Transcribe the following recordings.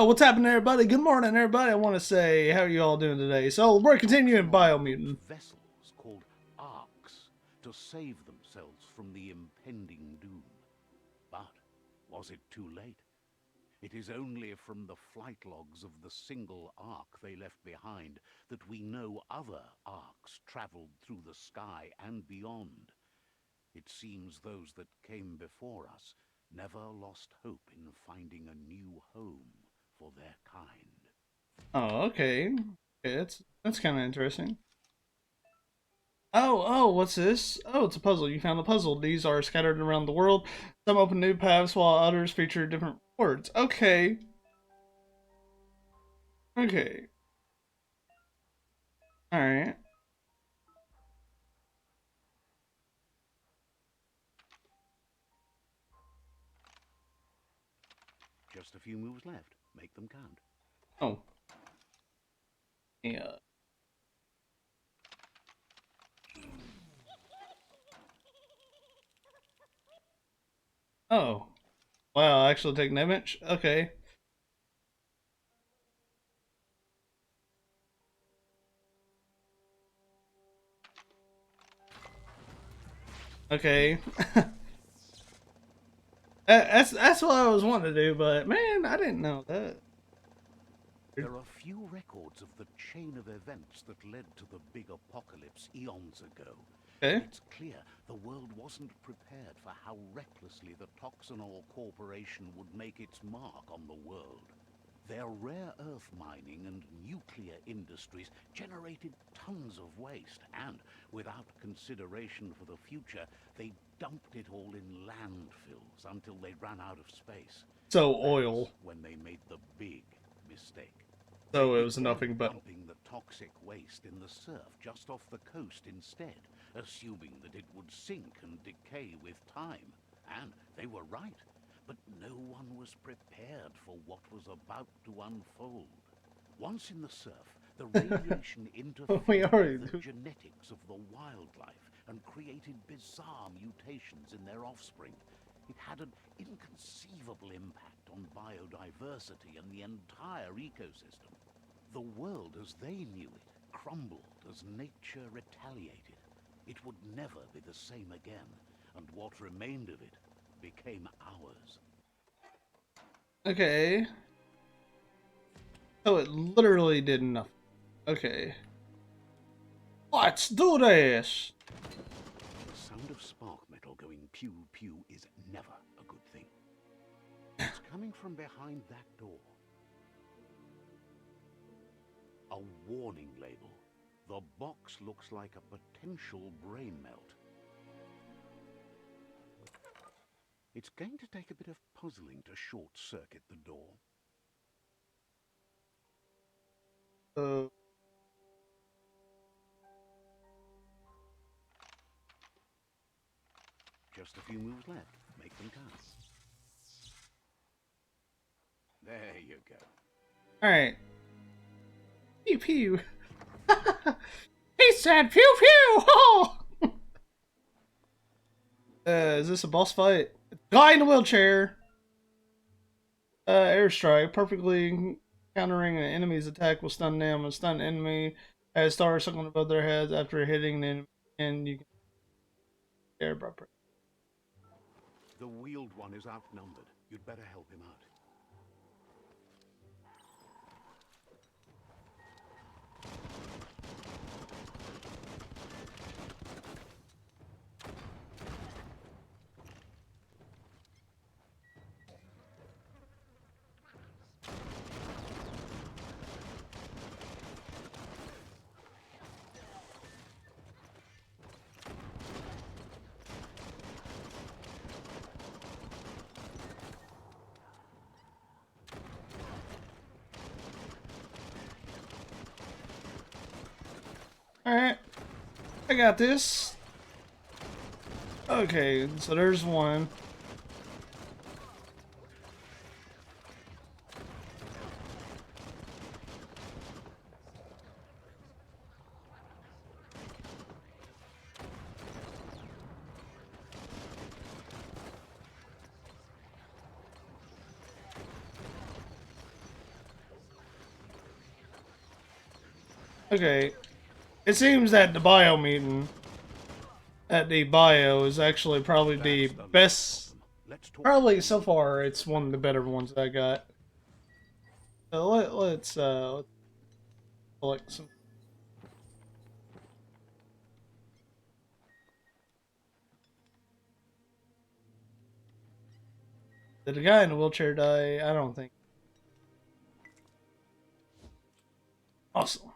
Oh, what's happening, everybody? Good morning, everybody. I want to say, how are you all doing today? So, we're continuing Biomutant. Vessels called arks to save themselves from the impending doom. But was it too late? It is only from the flight logs of the single ark they left behind that we know other arks traveled through the sky and beyond. It seems those that came before us never lost hope in finding a new home for their kind. Oh, okay. Okay, that's kind of interesting. Oh, what's this? Oh, it's a puzzle. You found the puzzle. These are scattered around the world. Some open new paths, while others feature different rewards. Okay. Okay. Alright. Just a few moves left. Make them count. Oh. Yeah. Oh. Wow, actually take damage? Okay. Okay. That's what I was wanting to do, but man, I didn't know that. There are few records of the chain of events that led to the big apocalypse eons ago. But Okay. it's clear the world wasn't prepared for how recklessly the Toxanol Corporation would make its mark on the world. Their rare earth mining and nuclear industries generated tons of waste, and without consideration for the future, they dumped it all in landfills until they ran out of space. So That's oil. when they made the big mistake. They So it was began nothing but. dumping the toxic waste in the surf just off the coast instead, assuming that it would sink and decay with time. And they were right. But no one was prepared for what was about to unfold. Once in the surf, the radiation We interfered already with the do. genetics of the wildlife and created bizarre mutations in their offspring. It had an inconceivable impact on biodiversity and the entire ecosystem. The world as they knew it crumbled as nature retaliated. It would never be the same again, and what remained of it became ours. Okay. So it literally did nothing. Okay. Let's do this! The sound of spark metal going pew pew is never a good thing. It's coming from behind that door. A warning label. The box looks like a potential brain melt. It's going to take a bit of puzzling to short-circuit the door. Uh, Just a few moves left. Make them count. There you go. Alright. Pew pew. He said pew pew! Oh! Is this a boss fight? Guy in a wheelchair! Airstrike. Perfectly countering an enemy's attack will stun them. A stunned enemy has stars circling above their heads after hitting the enemy, and you can air by pressure. The wheeled one is outnumbered. You'd better help him out. Alright. I got this. Okay, so there's one. Okay. It seems that the Biomutant at the bio is actually probably the That's the last of best. them. Let's talk to Probably so Ronin. far, it's one of the better ones I got. So let's collect some. Did the guy in the wheelchair die? I don't think. Awesome.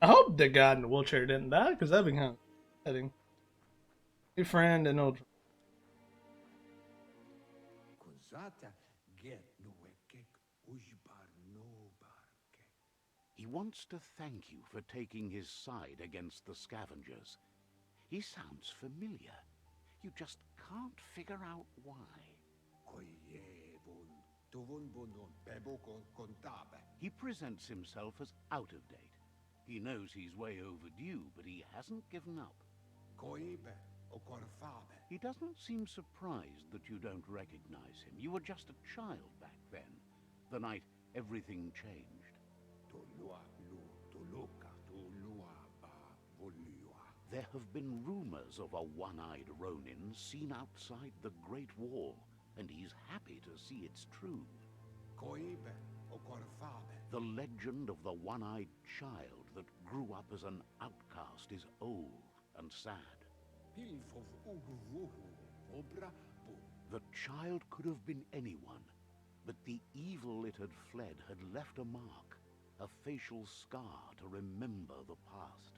I hope the guy in the wheelchair didn't die, because that'd be kind of upsetting. New friend and old. He wants to thank you for taking his side against the scavengers. He sounds familiar. You just can't figure out why. He presents himself as out of date. He knows he's way overdue, but he hasn't given up. He doesn't seem surprised that you don't recognize him. You were just a child back then, the night everything changed. There have been rumors of a one-eyed Ronin seen outside the Great Wall, and he's happy to see it's true. The legend of the one-eyed child that grew up as an outcast is old and sad. The child could have been anyone, but the evil it had fled had left a mark, a facial scar to remember the past.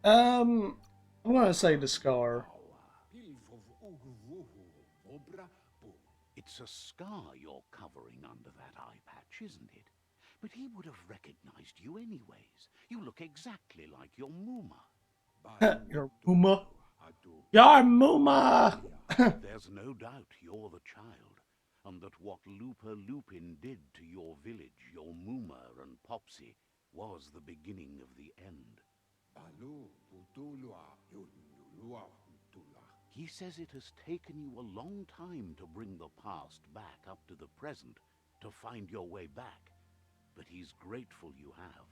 I want to say the scar. It's a scar you're covering under that eye patch, isn't it? But he would have recognized you anyways. You look exactly like your Muma. Your Muma. Your Muma! There's no doubt you're the child, and that what Looper Lupin did to your village, your Muma and Popsy, was the beginning of the end. He says it has taken you a long time to bring the past back up to the present, to find your way back, but he's grateful you have.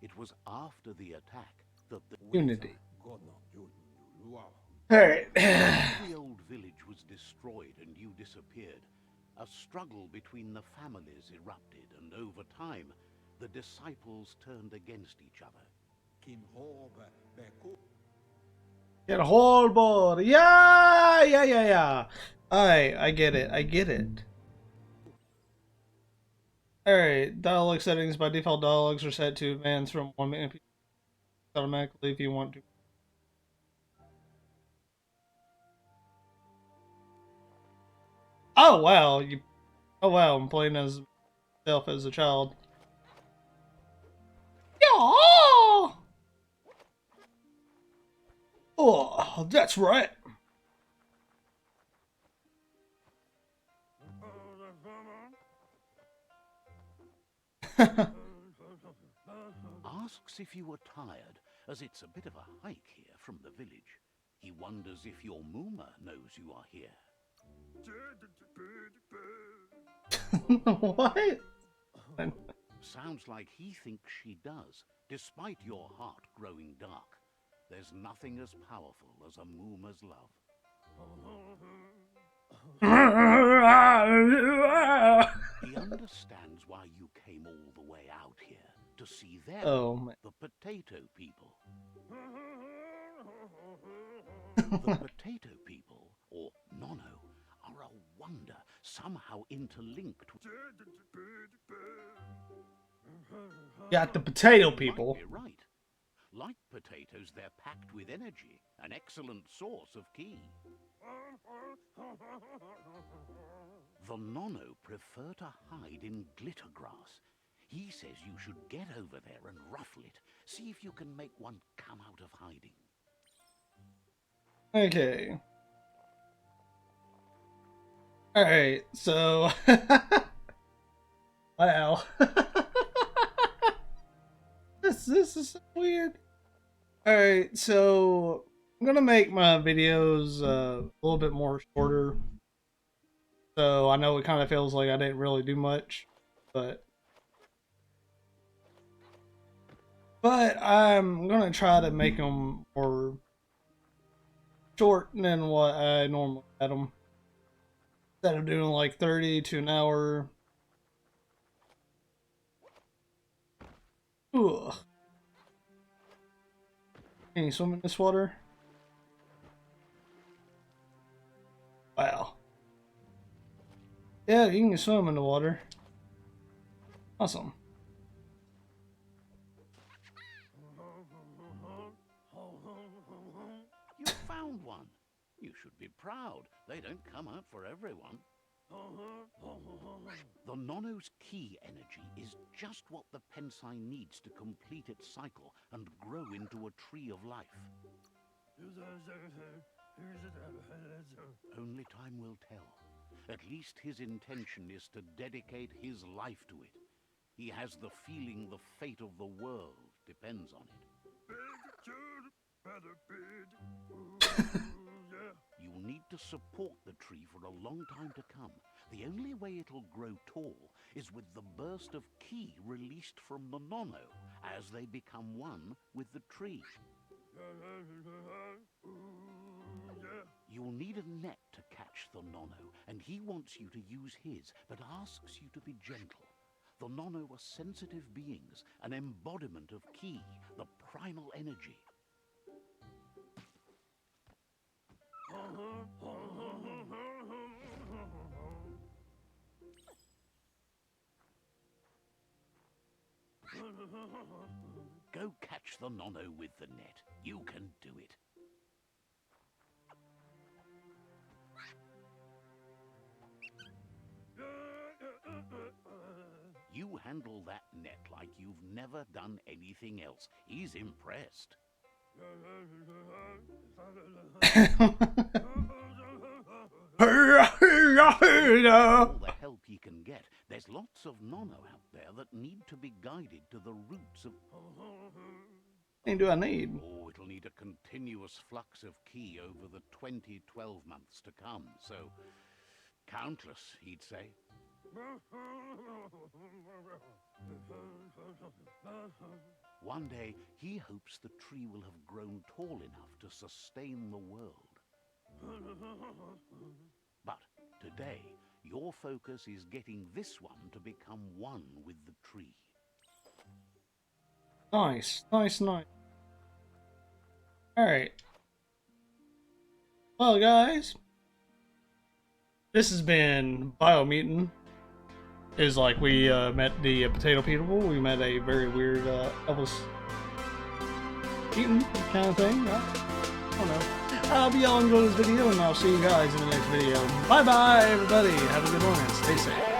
It was after the attack that the Unity. Alright. the old village was destroyed and you disappeared. A struggle between the families erupted, and over time, the disciples turned against each other. Get a whole board. Yeah. I get it. I get it. Alright, dialogue settings. By default, dialogues are set to advance from one minute automatically if you want to. Oh wow, I'm playing as myself as a child. Yeah. Oh, that's right. Asks if you were tired, as it's a bit of a hike here from the village. He wonders if your Muma knows you are here. What? Sounds like he thinks she does, despite your heart growing dark. There's nothing as powerful as a Muma's love. He understands why you came all the way out here, to see them, Oh man. the potato people. The potato people, or Nono, are a wonder, somehow interlinked. Got the potato You people. might be right. Like potatoes, they're packed with energy, an excellent source of ki. The Nono prefer to hide in glitter grass. He says you should get over there and ruffle it. See if you can make one come out of hiding. Okay. Alright, so wow. This is so weird. Alright, so I'm gonna make my videos a little bit more shorter, so I know it kind of feels like I didn't really do much, but I'm gonna try to make them more short than what I normally had them. Instead of doing like 30 to an hour. Ugh. Can you swim in this water? Wow. Yeah, you can swim in the water. Awesome. You found one. You should be proud. They don't come out for everyone. The Nono's key energy is just what the Pensai needs to complete its cycle and grow into a tree of life. Only time will tell. At least his intention is to dedicate his life to it. He has the feeling the fate of the world depends on it. You'll need to support the tree for a long time to come. The only way it'll grow tall is with the burst of ki released from the Nono as they become one with the tree. You'll need a net to catch the Nono, and he wants you to use his, but asks you to be gentle. The Nono are sensitive beings, an embodiment of ki, the primal energy. Go catch the Nono with the net. You can do it. You handle that net like you've never done anything else. He's impressed. All the help he can get. There's lots of Nono out there that need to be guided to the roots of... What do I need? Oh, it'll need a continuous flux of ki over the 2012 months to come, so... countless, he'd say. One day, he hopes the tree will have grown tall enough to sustain the world. But today, your focus is getting this one to become one with the tree. Nice. Alright. Well, guys, this has been Biomutant. Is like we met the potato people. We met a very weird Elvis eating kind of thing. I don't know. I hope y'all enjoyed this video, and I'll see you guys in the next video. Bye bye, everybody. Have a good one and stay safe.